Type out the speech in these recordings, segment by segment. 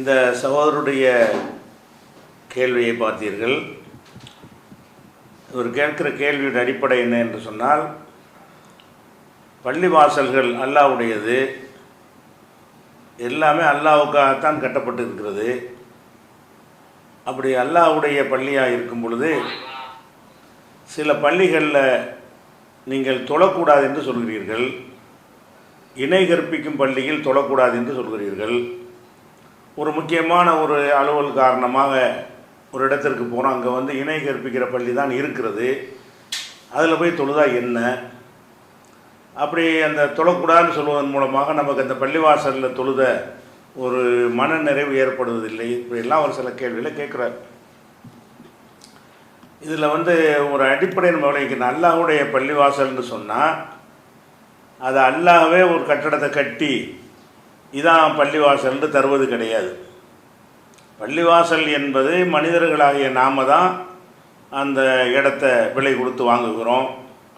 இந்த சகோதரருடைய கேள்வியை பார்த்தீர்கள். இவர் கேட்கிற கேள்வியோட அடிப்படை என்ன என்று சொன்னால், பள்ளிவாசல்கள் அல்லாஹ்வுடையது, எல்லாமே அல்லாஹ்வுக்காகத்தான் கட்டப்பட்டு இருக்கிறது. அப்படி அல்லாஹ்வுடைய பள்ளியாக இருக்கும் பொழுது சில பள்ளிகளில் நீங்கள் தொழக்கூடாது என்று சொல்கிறீர்கள், இணை கற்பிக்கும் பள்ளியில் தொழக்கூடாது என்று சொல்கிறீர்கள். ஒரு முக்கியமான ஒரு அலுவல் காரணமாக ஒரு இடத்திற்கு போகிறோம், அங்கே இணை கற்பிக்கிற பள்ளி தான் இருக்கிறது, அதில் போய் தொழுதா என்ன? அப்படி அந்த தொழக்கூடாதுன்னு சொல்வதன் மூலமாக நமக்கு அந்த பள்ளிவாசலில் தொழுத ஒரு மன நிறைவு ஏற்படுவதில்லை. இப்படியெல்லாம் ஒரு சில கேள்வியில் கேட்குறார். இதில் ஒரு அடிப்படை நம்ம விளைவிக்கணும். அல்லாஹ்வுடைய பள்ளிவாசல்னு சொன்னால் அது அல்லாஹ்வே ஒரு கட்டடத்தை கட்டி இதான் பள்ளிவாசல்னு தருவது கிடையாது. பள்ளிவாசல் என்பது மனிதர்களாகிய நாம தான் அந்த இடத்த விலை கொடுத்து வாங்குகிறோம்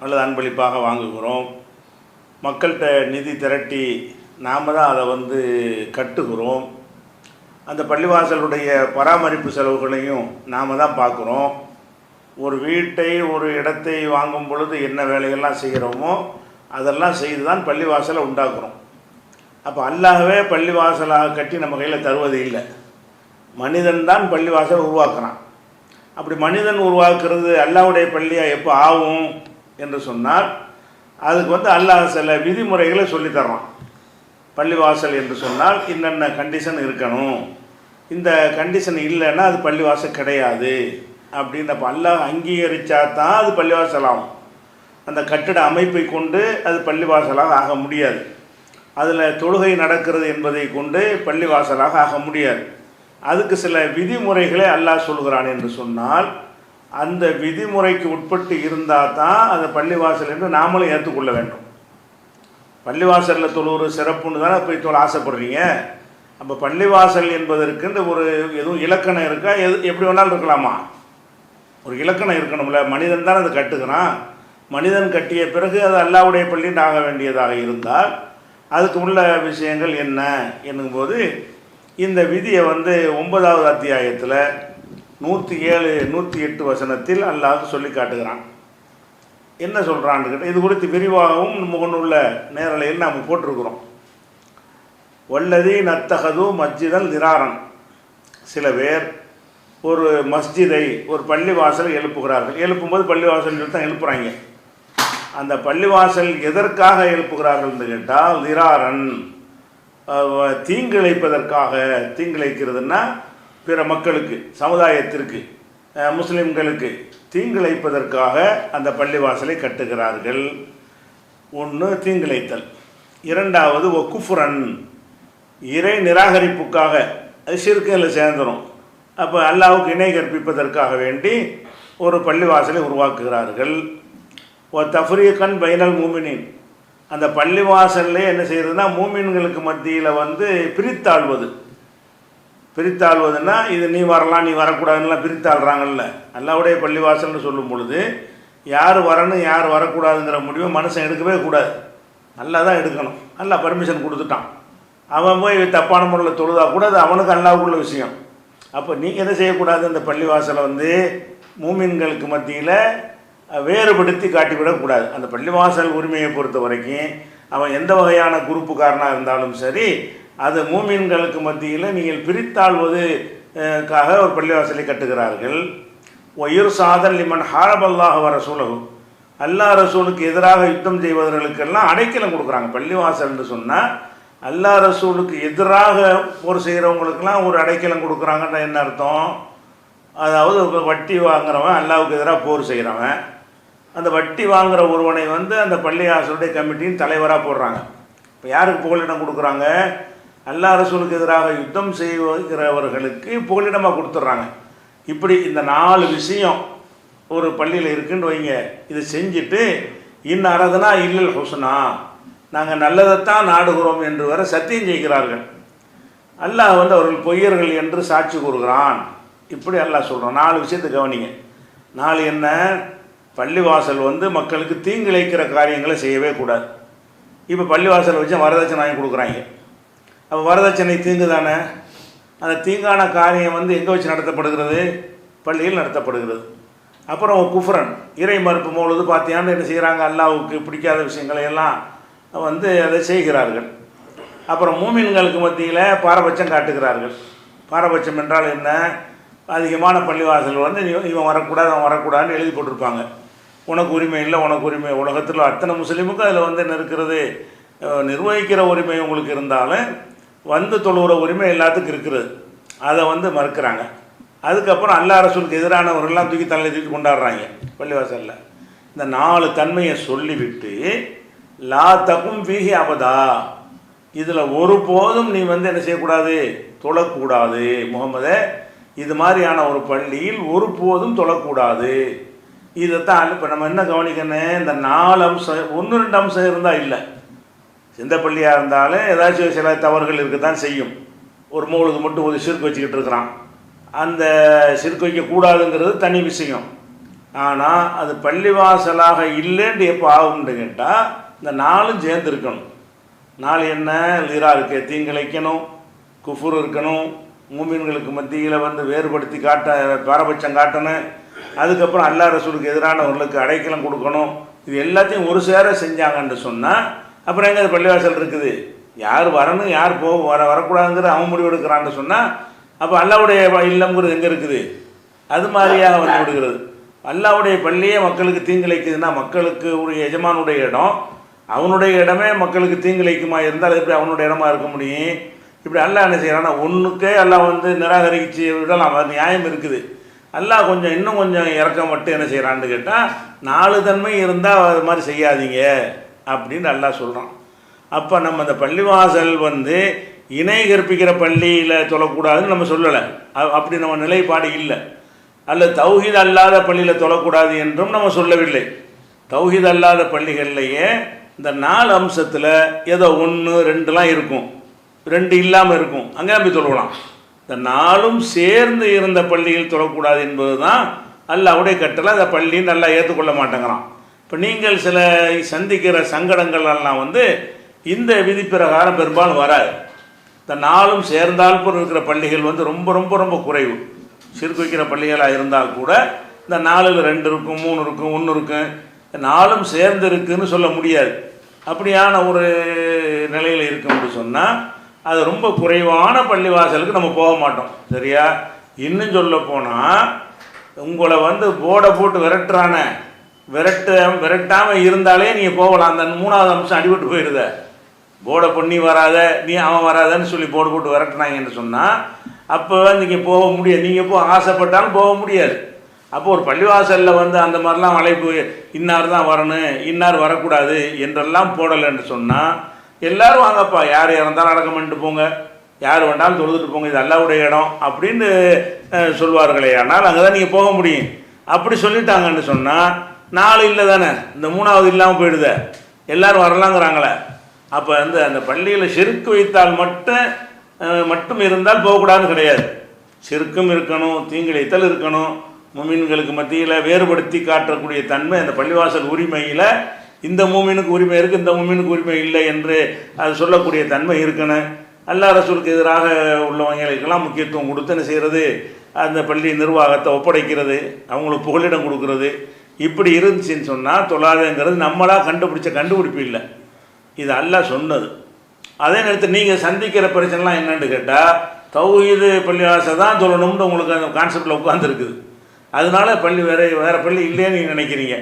அல்லது அன்பளிப்பாக வாங்குகிறோம். மக்கள்கிட்ட நிதி திரட்டி நாம் தான் அதை கட்டுகிறோம். அந்த பள்ளிவாசலுடைய பராமரிப்பு செலவுகளையும் நாம் தான் பார்க்குறோம். ஒரு வீட்டை ஒரு இடத்தை வாங்கும் பொழுது என்ன வேலைகள்லாம் செய்கிறோமோ அதெல்லாம் செய்து தான் பள்ளிவாசலை உண்டாக்குறோம். அப்போ அல்லாஹ்வே பள்ளிவாசலாக கட்டி நம்ம கையில் தருவது இல்லை, மனிதன் தான் பள்ளிவாசலை உருவாக்குறான். அப்படி மனிதன் உருவாக்குறது அல்லாஹ்வுடைய பள்ளியாக எப்போ ஆகும் என்று சொன்னால், அதுக்கு அல்லாஹ் சில விதிமுறைகளை சொல்லித்தர்றான். பள்ளிவாசல் என்று சொன்னால் இன்னென்ன கண்டிஷன் இருக்கணும், இந்த கண்டிஷன் இல்லைன்னா அது பள்ளிவாசல் கிடையாது அப்படின்னு. அப்போ அல்லாஹ் அங்கீகரித்தா தான் அது பள்ளிவாசல் ஆகும். அந்த கட்டிட அமைப்பை கொண்டு அது பள்ளிவாசலாக ஆக முடியாது. அதில் தொழுகை நடக்கிறது என்பதை கொண்டு பள்ளிவாசலாக ஆக முடியாது. அதுக்கு சில விதிமுறைகளை அல்லாஹ் சொல்கிறான் என்று சொன்னால், அந்த விதிமுறைக்கு உட்பட்டு இருந்தால் தான் அந்த பள்ளிவாசல் என்று நாமளும் ஏற்றுக்கொள்ள வேண்டும். பள்ளிவாசலில் தொழுகிற சிறப்புன்னு தானே போய் தொழ ஆசைப்படுறீங்க. அப்போ பள்ளிவாசல் என்பதற்கு ஒரு எதுவும் இலக்கணம் இருக்கா? எப்படி வேணாலும் இருக்கலாமா? ஒரு இலக்கணம் இருக்கணும்ல. மனிதன் தான் அதை கட்டுக்கிறான். மனிதன் கட்டிய பிறகு அது அல்லாஹ்வுடைய பள்ளின்னு ஆக வேண்டியதாக இருந்தால் அதுக்கு உள்ள விஷயங்கள் என்ன என்னும்போது, இந்த விதியை 9வது அத்தியாயத்தில் 107, 108 வசனத்தில் அல்லாஹ் சொல்லி காட்டுகிறான். என்ன சொல்கிறான்னு கேட்டால், இது குறித்து விரிவாகவும் முகநூல்ல நேரலையில் நாம் போட்டிருக்கிறோம். வல்லதி நத்தகது மஸ்ஜிதல் நிராரன், சில பேர் ஒரு மஸ்ஜிதை ஒரு பள்ளிவாசலை எழுப்புகிறார்கள். எழுப்பும்போது பள்ளிவாசல் தான் எழுப்புகிறாங்க. அந்த பள்ளிவாசல் எதற்காக எழுப்புகிறார்கள் என்று கேட்டால், நிராரன், தீங்கிழைப்பதற்காக. தீங்கிழைக்கிறதுனா பிற மக்களுக்கு, சமுதாயத்திற்கு, முஸ்லிம்களுக்கு தீங்கிழைப்பதற்காக அந்த பள்ளிவாசலை கட்டுகிறார்கள். ஒன்று தீங்கிழைத்தல், இரண்டாவது குஃப்ரன், இறை நிராகரிப்புக்காக, அது ஷிர்கில் சேர்ந்துடும். அப்போ அல்லாஹ்வுக்கு இணை கற்பிப்பதற்காக வேண்டி ஒரு பள்ளிவாசலை உருவாக்குகிறார்கள். தஃப்ரீகன் பைனல் மூமினின், அந்த பள்ளிவாசல்லே என்ன செய்கிறதுனா மூமின்களுக்கு மத்தியில் பிரித்தாழ்வது. பிரித்தாழ்வதுன்னா இது நீ வரலாம் நீ வரக்கூடாதுன்னெலாம் பிரித்தாள்றாங்கல்ல. அல்லாஹ்வுடைய பள்ளிவாசல்னு சொல்லும் பொழுது யார் வரணும் யார் வரக்கூடாதுங்கிற முடிவை மனுஷன் எடுக்கவே கூடாது, அல்லாஹ் தான் எடுக்கணும். அல்லாஹ் பர்மிஷன் கொடுத்துட்டான். அவன் போய் தப்பான முறையில் தொழுதா கூட அது அவனுக்கு அல்லாஹ்வுக்குள்ள விஷயம். அப்போ நீங்கள் என்ன செய்யக்கூடாது, அந்த பள்ளிவாசலை மூமின்களுக்கு மத்தியில் வேறுபடுத்தி காட்டிவிடக்கூடாது. அந்த பள்ளிவாசல் உரிமையை பொறுத்த வரைக்கும் அவன் எந்த வகையான குரூப்புக்காரனாக இருந்தாலும் சரி, அது மூமின்களுக்கு மத்தியில் நீங்கள் பிரித்தாழ்வதுக்காக ஒரு பள்ளிவாசலை கட்டுகிறார்கள். ஒயிர் சாதல் லிமன் ஹாரபல்லாஹ் வ ரசூலஹு, அல்லாஹ் ரசூலுக்கு எதிராக யுத்தம் செய்வதற்கெல்லாம் அடைக்கலம் கொடுக்குறாங்க. பள்ளிவாசல்னு சொன்னால் அல்லாஹ் ரசூலுக்கு எதிராக போர் செய்கிறவங்களுக்கெல்லாம் ஒரு அடைக்கலம் கொடுக்குறாங்கன்ற என்ன அர்த்தம்? அதாவது வட்டி வாங்குறவன் அல்லாஹ்வுக்கு எதிராக போர் செய்கிறவன், அந்த வட்டி வாங்குகிற ஒருவனை அந்த பள்ளிவாசலுடைய கமிட்டியின் தலைவராக போடுறாங்க. இப்போ யாருக்கு புகலிடம் கொடுக்குறாங்க? அல்லாஹ் ரசூலுக்கு எதிராக யுத்தம் செய்கிறவர்களுக்கு புகலிடமாக கொடுத்துட்றாங்க. இப்படி இந்த 4 விஷயம் ஒரு பள்ளியில் இருக்குன்னு வைங்க. இதை செஞ்சுட்டு அரதனா இல்லல் ஹுஸ்னா, நாங்கள் நல்லதைத்தான் நாடுகிறோம் என்று வர சத்தியம் செய்கிறார்கள். அல்லாஹ் அவர்கள் பொய்யர்கள் என்று சாட்சி கூறுகிறான். இப்படி அல்லாஹ் சொல்கிறான். 4 விஷயத்தை கவனிங்க. 4 என்ன? பள்ளிவாசல் மக்களுக்கு தீங்கிழைக்கிற காரியங்களை செய்யவே கூடாது. இப்போ பள்ளிவாசல் வச்சு வரதட்சணை வாங்கி கொடுக்குறாங்க. அப்போ வரதட்சணை தீங்கு தானே? அந்த தீங்கான காரியம் வந்து எங்கே வச்சு நடத்தப்படுகிறது? பள்ளியில் நடத்தப்படுகிறது. அப்புறம் குஃப்ரன், இறை மறுப்பு மௌலுது பார்த்தியான்னு என்ன செய்கிறாங்க? அல்லாஹ்வுக்கு பிடிக்காத விஷயங்களை எல்லாம் வந்து அதை செய்கிறார்கள். அப்புறம் மூமின்களுக்கு மத்தியில் பாரபட்சம் காட்டுகிறார்கள். பாரபட்சம் என்றால் என்ன? அதிகமான பள்ளிவாசல் வந்து இவன் வரக்கூடாது அவன் வரக்கூடாதுன்னு எழுதி போட்டிருப்பாங்க. உனக்கு உரிமை இல்லை, உனக்கு உரிமை. உலகத்தில் அத்தனை முஸ்லீமுக்கும் அதில் வந்து என்ன இருக்கிறது? நிர்வகிக்கிற உரிமை உங்களுக்கு இருந்தாலும் வந்து தொழுகிற உரிமை எல்லாத்துக்கும் இருக்கிறது. அதை வந்து மறுக்கிறாங்க. அதுக்கப்புறம் அல்லாஹ் ரசூலுக்கு எதிரானவர்கள்லாம் தூக்கி தலையில் தூக்கி கொண்டாடுறாங்க பள்ளிவாசலில். இந்த 4 தன்மையை சொல்லிவிட்டு லா தகும் ஃபீஹி அபதா, இதில் ஒருபோதும் நீ வந்து என்ன செய்யக்கூடாது? தொழக்கூடாது முகமதே. இது மாதிரியான ஒரு பள்ளியில் ஒருபோதும் தொழக்கூடாது. இதைத்தான் இப்போ நம்ம என்ன கவனிக்கணும்? இந்த 4 அம்சம் 1-2 அம்சம் இருந்தால் இல்லை. எந்த பள்ளியாக இருந்தாலும் ஏதாச்சும் சில தவறுகள் இருக்க தான் செய்யும். ஒரு மௌலுது மட்டும் ஒரு சிறுக்கு வச்சுக்கிட்டு இருக்கிறான். அந்த சிறுக்கு வைக்கக்கூடாதுங்கிறது தனி விஷயம். ஆனால் அது பள்ளிவாசலாக இல்லைன்னு எப்போ ஆகும்னு கேட்டால் இந்த 4ம் சேர்ந்து இருக்கணும். 4 என்ன? லீரா இருக்கு, தீங்கிழைக்கணும், குஃபுர் இருக்கணும், மூமின்களுக்கு மத்தியில் வந்து வேறுபடுத்தி காட்ட பாரபட்சம் காட்டணும், அதுக்கப்புறம் அல்லாஹ் ரசூலுக்கு எதிரானவர்களுக்கு அடைக்கலம் கொடுக்கணும். இது எல்லாத்தையும் ஒரு சேர செஞ்சாங்கன்னு சொன்னால் அப்புறம் எங்கே அது பள்ளிவாசல் இருக்குது? யார் வரணும் யார் வரக்கூடாதுங்கிற அவன் முடிவு எடுக்கிறான்னு சொன்னால் அப்போ அல்லாஹ்வுடைய இல்லம்ங்கிறது எங்கே இருக்குது? அது மாதிரியாக வந்து விடுகிறது. அல்லாஹ்வுடைய பள்ளியே மக்களுக்கு தீங்கிழைக்குதுன்னா மக்களுக்கு ஒரு எஜமானுடைய இடம், அவனுடைய இடமே மக்களுக்கு தீங்கிழைக்குமா இருந்தால் எப்படி அவனுடைய இடமா இருக்க முடியும்? இப்படி அல்லாஹ் என்ன செய்யறான்னா ஒன்றுக்கே அல்லாஹ் வந்து நிராகரிச்சு விடலாம், அது நியாயம் இருக்குது. அல்லாஹ் கொஞ்சம் இன்னும் கொஞ்சம் இறக்கம் மட்டும் என்ன செய்கிறான்னு கேட்டால் 4 தன்மை இருந்தால் அது மாதிரி செய்யாதீங்க அப்படின்னு அல்லாஹ் சொல்கிறான். அப்போ நம்ம அந்த பள்ளிவாசல் வந்து இணை கற்பிக்கிற பள்ளியில் தொழக்கூடாதுன்னு நம்ம சொல்லலை. அப்படி நம்ம நிலைப்பாடு இல்லை. அல்லது தௌஹீத் அல்லாத பள்ளியில் தொழக்கூடாது என்றும் நம்ம சொல்லவில்லை. தௌஹீத் அல்லாத பள்ளிகள்லையே இந்த 4 அம்சத்தில் ஏதோ 1, 2லாம் இருக்கும், 2 இல்லாமல் இருக்கும், அங்கே நம்பி தொழலாம். இந்த 4ம் சேர்ந்து இருந்த பள்ளியில் தொழக்கூடாது என்பது தான் அல்லாஹ்வுடைய கட்டளை. அந்த பள்ளின்னு நல்லா ஏற்றுக்கொள்ள மாட்டேங்கிறான். இப்போ நீங்கள் சில சந்திக்கிற சங்கடங்கள் எல்லாம் வந்து இந்த விதி பிரகாரம் பெரும்பாலும் வராது. இந்த 4ம் சேர்ந்தால்போல் இருக்கிற பள்ளிகள் வந்து ரொம்ப ரொம்ப ரொம்ப குறைவு. சிறுக்கு வைக்கிற பள்ளிகளாக இருந்தால் கூட இந்த 4ல் 2 இருக்கும், 3 இருக்கும், 1 இருக்கும். 4ம் சேர்ந்து இருக்குன்னு சொல்ல முடியாது. அப்படியான ஒரு நிலையில் இருக்குன்னு சொன்னால் அது ரொம்ப குறைவான பள்ளிவாசலுக்கு நம்ம போக மாட்டோம். சரியா? இன்னும் சொல்ல போனால் உங்களை வந்து போர்டை போட்டு விரட்டாமல் இருந்தாலே நீங்கள் போகலாம். அந்த 3வது அம்சம் அடிபட்டு போயிடுத. போர்டை பண்ணி வராத, நீ அவன் வராதன்னு சொல்லி போர்டு போட்டு விரட்டினாங்கன்னு சொன்னால் அப்போ நீங்கள் போக முடியாது. நீங்கள் ஆசைப்பட்டாலும் போக முடியாது. அப்போ ஒரு பள்ளிவாசலில் வந்து அந்த மாதிரிலாம் அழைப்பு இன்னார் தான் வரணும், இன்னார் வரக்கூடாது என்றெல்லாம் போடலைன்னு சொன்னால் எல்லோரும் வாங்கப்பா, யார் இறந்தாலும் அடக்கம் பண்ணிட்டு போங்க, யார் வேண்டாலும் தொழுதுட்டு போங்க, இது அல்லாஹ்வுடைய இடம் அப்படின்னு சொல்வார்களே. ஆனால் அங்கே தான் நீங்கள் போக முடியும். அப்படி சொல்லிட்டாங்கன்னு சொன்னால் 4 இல்லை தானே, இந்த 3வது இல்லாமல் போயிடுத, எல்லோரும் வரலாங்கிறாங்களே. அப்போ வந்து அந்த பள்ளியில் ஷிர்க் வைத்தால் மட்டும் இருந்தால் போகக்கூடாதுன்னு கிடையாது. ஷிர்க்கும் இருக்கணும், தீங்கிழைத்தல் இருக்கணும், மூமின்களுக்கு மத்தியில் வேறுபடுத்தி காட்டக்கூடிய தன்மை அந்த பள்ளிவாசல் உரிமையில் இந்த மூமினுக்கு உரிமை இருக்குது, இந்த மூமினுக்கு உரிமை இல்லை என்று அது சொல்லக்கூடிய தன்மை இருக்கணும். அல்லாஹ் ரசூலுக்கு எதிராக உள்ளவங்களுக்கெல்லாம் முக்கியத்துவம் கொடுத்து என்ன செய்கிறது? அந்த பள்ளி நிர்வாகத்தை ஒப்படைக்கிறது, அவங்களுக்கு புகலிடம் கொடுக்கறது. இப்படி இருந்துச்சுன்னு சொன்னால் தொழாதேங்கிறது நம்மளாக கண்டுபிடிச்ச கண்டுபிடிப்பு இல்லை, இது அல்லாஹ் சொன்னது. அதே நேரத்தில் நீங்கள் சந்திக்கிற பிரச்சனைலாம் என்னென்னு கேட்டால் தௌஹீது பள்ளிவாசல் தான் தொழணும்னு உங்களுக்கு அந்த கான்செப்டில் உட்காந்துருக்குது. அதனால பள்ளி வேறு பள்ளி இல்லைன்னு நீங்கள் நினைக்கிறீங்க.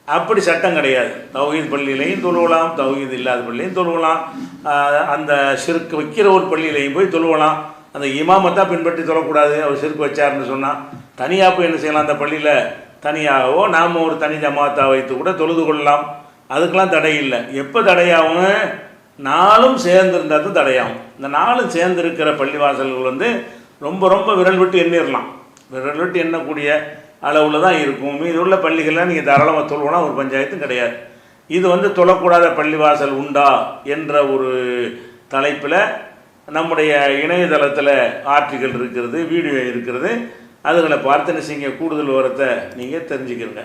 அப்படி சட்டம் கிடையாது. தௌஹீத் பள்ளியிலையும் தொழுவலாம், தௌஹீத் இல்லாத பள்ளியும் தொழுவலாம், அந்த சிறுக்கு வைக்கிற ஒரு பள்ளியிலையும் போய் தொழுவலாம். அந்த இமாமத்தான் பின்பற்றி தொழக்கூடாது. அவர் சிறுக்கு வச்சாருன்னு சொன்னால் தனியாக போய் என்ன செய்யலாம்? அந்த பள்ளியில் தனியாகவோ நாம் ஒரு தனி ஜமாத்தாக வைத்து கூட தொழுது கொள்ளலாம். அதுக்கெலாம் தடை இல்லை. எப்போ தடையாகும்? 4ம் சேர்ந்துருந்தால் தான் தடையாகும். இந்த 4ம் சேர்ந்துருக்கிற பள்ளிவாசல்கள் வந்து ரொம்ப ரொம்ப விரல் விட்டு எண்ணிடலாம். விரல் விட்டு எண்ணக்கூடிய அளவில் தான் இருக்கும். மீது உள்ள பள்ளிகள்லாம் நீங்கள் தாராளமாக தொழுவோனா ஒரு பஞ்சாயத்தும் கிடையாது. இது வந்து தொழக்கூடாத பள்ளிவாசல் உண்டா என்ற ஒரு தலைப்பில் நம்முடைய இணையதளத்தில் ஆர்டிக்கல் இருக்கிறது, வீடியோ இருக்கிறது. அதுகளை பார்த்து என்ன செய்யுங்க, கூடுதல் விவரத்தை நீங்கள் தெரிஞ்சுக்கிறங்க.